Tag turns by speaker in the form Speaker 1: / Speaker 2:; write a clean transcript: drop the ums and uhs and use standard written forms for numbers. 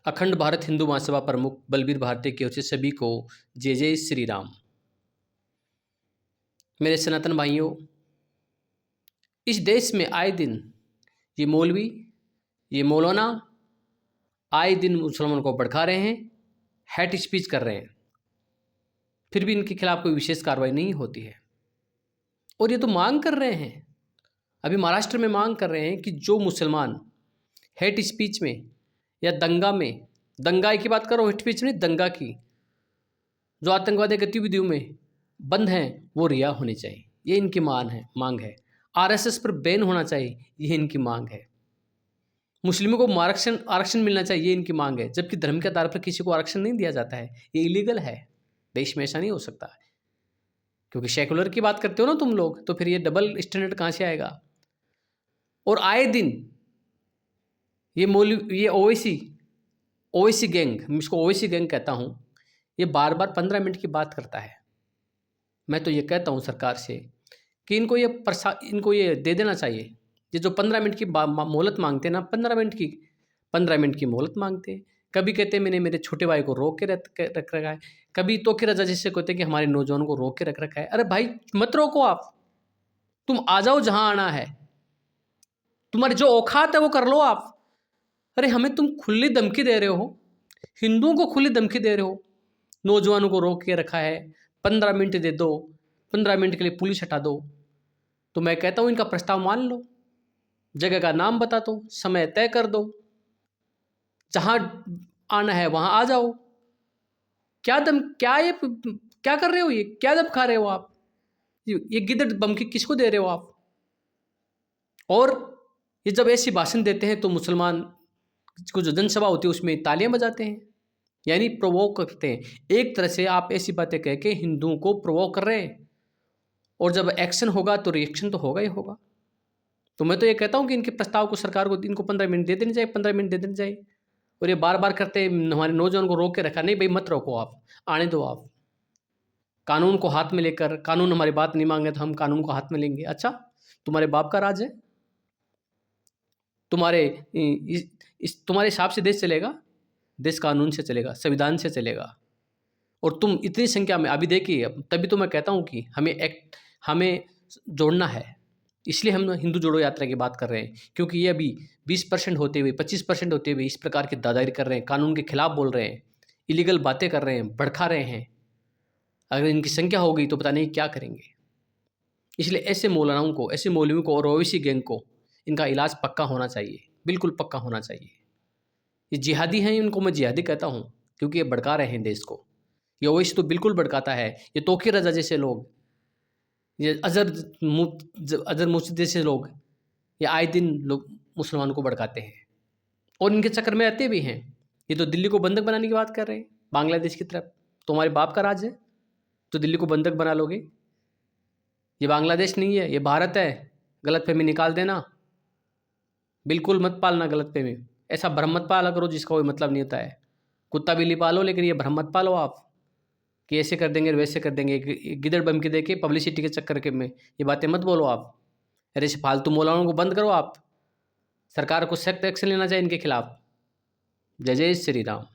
Speaker 1: अखंड भारत हिंदू महासभा प्रमुख बलबीर भारती की ओर से सभी को जय जय श्री राम। मेरे सनातन भाइयों, इस देश में आए दिन ये मौलवी, ये मौलाना आए दिन मुसलमानों को भड़का रहे हैं, हेट स्पीच कर रहे हैं, फिर भी इनके खिलाफ कोई विशेष कार्रवाई नहीं होती है। और ये तो मांग कर रहे हैं, अभी महाराष्ट्र में मांग कर रहे हैं कि जो मुसलमान हेट स्पीच में या दंगा में, दंगा की बात करो, हेट स्पीच नहीं, दंगा की, जो आतंकवादी गतिविधियों में बंद हैं वो रिहा होनी चाहिए, ये इनकी मांग है। आरएसएस पर बैन होना चाहिए, ये इनकी मांग है। मुस्लिमों को आरक्षण मिलना चाहिए, ये इनकी मांग है। जबकि धर्म के आधार पर किसी को आरक्षण नहीं दिया जाता है, ये इलीगल है। देश में ऐसा नहीं हो सकता है, क्योंकि सेकुलर की बात करते हो ना तुम लोग, तो फिर ये डबल स्टैंडर्ड कहाँ से आएगा। और आए दिन ये ओवैसी गैंग, मैं इसको ओवैसी गैंग कहता हूँ, ये बार बार 15 मिनट की बात करता है। मैं तो ये कहता हूँ सरकार से कि इनको ये दे देना चाहिए। ये जो 15 मिनट की मोहलत मांगते हैं ना, 15 मिनट की मोहलत मांगते हैं। कभी कहते हैं मैंने मेरे छोटे भाई को रोक के रख रखा है, कभी तो की रजा जैसे कहते हैं कि हमारे नौजवानों को रोक के रख रखा है। अरे भाई मत रोको, आप तुम आ जाओ जहाँ आना है, तुम्हारी जो औकात है वो कर लो आप। अरे हमें तुम खुली धमकी दे रहे हो, हिंदुओं को खुली धमकी दे रहे हो, नौजवानों को रोक के रखा है, 15 मिनट दे दो, 15 मिनट के लिए पुलिस हटा दो। तो मैं कहता हूँ इनका प्रस्ताव मान लो, जगह का नाम बता दो, समय तय कर दो, जहाँ आना है वहाँ आ जाओ। क्या कर रहे हो, ये क्या दम खा रहे हो आप? ये गिद्दड़ धमकी किसको दे रहे हो आप? और ये जब ऐसी भाषण देते हैं तो मुसलमान को जो जनसभा होती है उसमें तालियां बजाते हैं, यानी प्रोवोक करते हैं। एक तरह से आप ऐसी बातें कह के हिंदुओं को प्रोवोक कर रहे हैं, और जब एक्शन होगा तो रिएक्शन तो होगा ही होगा। तो मैं तो ये कहता हूँ कि इनके प्रस्ताव को सरकार को इनको 15 मिनट दे देनी चाहिए, 15 मिनट दे देनी चाहिए। और ये बार बार करते हैं हमारे नौजवान को रोक के रखा। नहीं भाई, मत रोको, आप आने दो। आप कानून को हाथ में लेकर, कानून हमारी बात नहीं मांगे तो हम कानून को हाथ में लेंगे। अच्छा, तुम्हारे बाप का राज है, तुम्हारे हिसाब से देश चलेगा? देश कानून से चलेगा, संविधान से चलेगा। और तुम इतनी संख्या में अभी देखिए, तभी तो मैं कहता हूँ कि हमें जोड़ना है। इसलिए हम हिंदू जोड़ो यात्रा की बात कर रहे हैं, क्योंकि ये अभी 20% होते हुए, 25% होते हुए इस प्रकार की दादागिरी कर रहे हैं, कानून के खिलाफ बोल रहे हैं, इलीगल बातें कर रहे हैं, भड़का रहे हैं। अगर इनकी संख्या हो गई तो पता नहीं क्या करेंगे। इसलिए ऐसे मौलानाओं को, ऐसे मौलवियों को और ओवैसी गैंग को इनका इलाज पक्का होना चाहिए, बिल्कुल पक्का होना चाहिए। ये जिहादी हैं, इनको मैं जिहादी कहता हूँ, क्योंकि ये भड़का रहे हैं देश को। ये ओवैसी तो बिल्कुल भड़काता है। ये तौकीर रजा जैसे लोग, ये अजहर मुफ्ती जैसे लोग, ये आए दिन लोग मुसलमानों को भड़काते हैं और इनके चक्कर में रहते भी हैं। ये तो दिल्ली को बंधक बनाने की बात कर रहे हैं, बांग्लादेश की तरफ। तुम्हारे बाप का राज है तो दिल्ली को बंधक बना लोगे? ये बांग्लादेश नहीं है, ये भारत है। गलतफहमी निकाल देना, बिल्कुल मत पालना गलतफहमी। ऐसा भ्रम मत पाला करो जिसका कोई मतलब नहीं होता है। कुत्ता बिल्ली पालो, लेकिन ये भ्रम मत पालो आप कि ऐसे कर देंगे वैसे कर देंगे। गिदड़ बम के देके पब्लिसिटी के चक्कर के में ये बातें मत बोलो आप। अरे फालतू मौलानाओं को बंद करो आप। सरकार को सख्त एक्शन लेना चाहिए इनके खिलाफ। जय जय श्री राम।